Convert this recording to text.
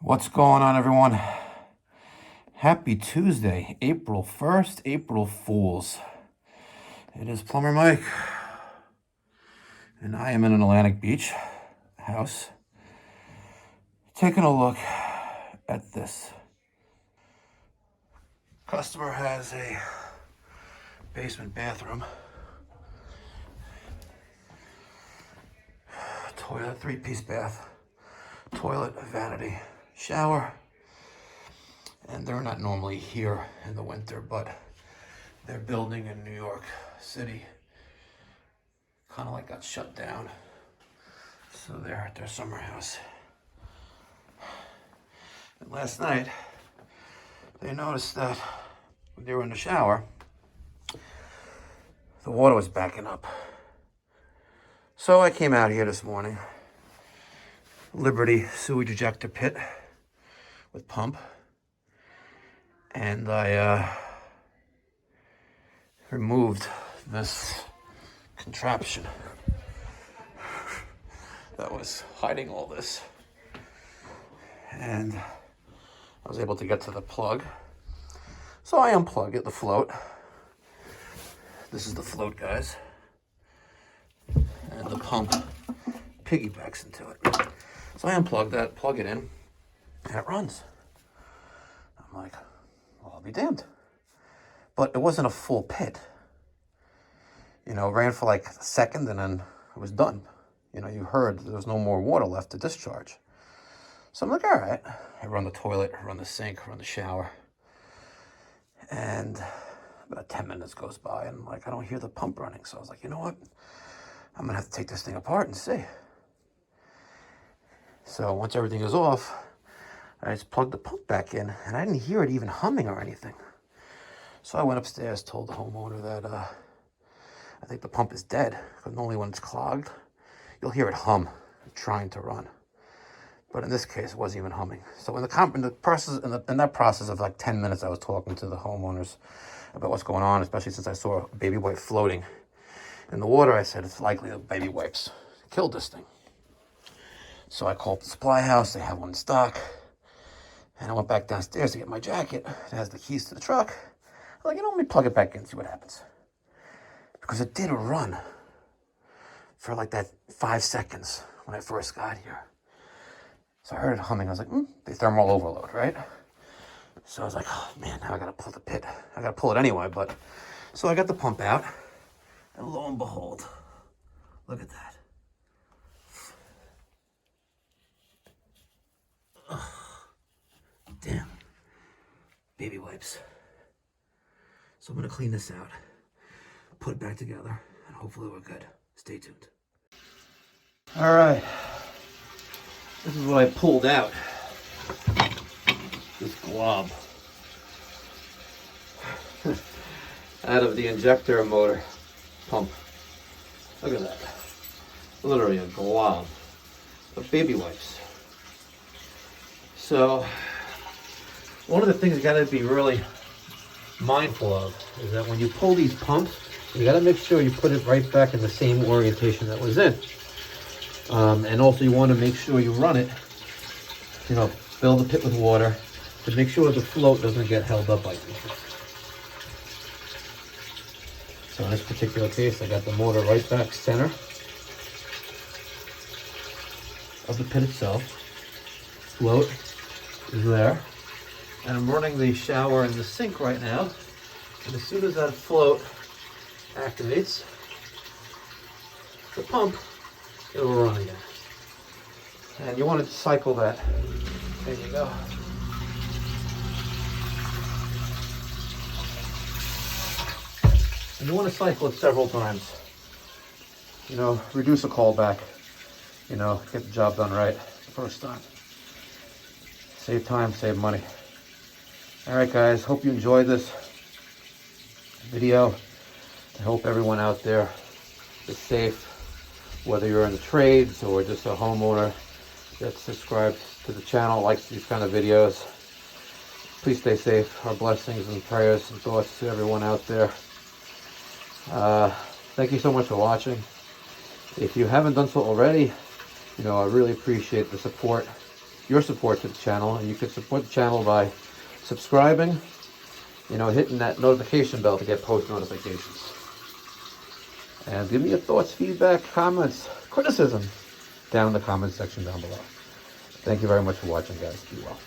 What's going on, everyone? Happy Tuesday, April 1st, April Fools. It is Plumber Mike, and I am in an Atlantic Beach house taking a look at this. Customer has a basement bathroom, toilet, three-piece bath, toilet, vanity, shower. And they're not normally here in the winter, but their building in New York City kind of like got shut down. So they're at their summer house. And last night, they noticed that when they were in the shower, the water was backing up. So I came out here this morning, Liberty sewage ejector pit with pump. And I removed this contraption that was hiding all this. And I was able to get to the plug. So I unplug it, the float. This is the float, guys. And the pump piggybacks into it. So I unplug that, plug it in, and it runs. I'm like, well, I'll be damned. But it wasn't a full pit. You know, it ran for like a second and then it was done. You know, you heard there was no more water left to discharge. So I'm like, all right. I run the toilet, run the sink, run the shower. And about 10 minutes goes by and like, I don't hear the pump running. So I was like, you know what? I'm gonna have to take this thing apart and see. So once everything is off, I just plugged the pump back in, and I didn't hear it even humming or anything. So I went upstairs, told the homeowner that I think the pump is dead, because normally when it's clogged, you'll hear it hum, trying to run. But in this case, it wasn't even humming. So in that process of like 10 minutes, I was talking to the homeowners about what's going on, especially since I saw a baby wipe floating in the water. I said, it's likely the baby wipes killed this thing. So I called the supply house, they have one in stock. And I went back downstairs to get my jacket. It has the keys to the truck. I'm like, you know, let me plug it back in and see what happens. Because it did a run for like that 5 seconds when I first got here. So I heard it humming. I was like, the thermal overload, right? So I was like, oh man, now I gotta pull the pit. I gotta pull it anyway, but. So I got the pump out, and lo and behold, look at that. Damn. Baby wipes. So I'm going to clean this out, put it back together, and hopefully we're good. Stay tuned. All right. This is what I pulled out. This glob. Out of the injector motor pump. Look at that. Literally a glob of baby wipes. So, one of the things you got to be really mindful of is that when you pull these pumps, you got to make sure you put it right back in the same orientation that was in. And also you want to make sure you run it, you know, fill the pit with water to make sure the float doesn't get held up by you. So in this particular case, I got the motor right back center of the pit itself. Float is there. And I'm running the shower and the sink right now. And as soon as that float activates the pump, it will run again. And you want to cycle that. There you go. And you want to cycle it several times. You know, reduce a callback. You know, get the job done right the first time. Save time, save money. All right, guys, hope you enjoyed this video. I hope everyone out there is safe, whether you're in the trades or just a homeowner that subscribes to the channel, likes these kind of videos. Please stay safe. Our blessings and prayers and thoughts to everyone out there. Thank you so much for watching. If you haven't done so already, you know, I really appreciate the support. your support to the channel, and you could support the channel by subscribing, hitting that notification bell to get post notifications. And give me your thoughts, feedback, comments, criticism down in the comment section down below. Thank you very much for watching, guys. Be well.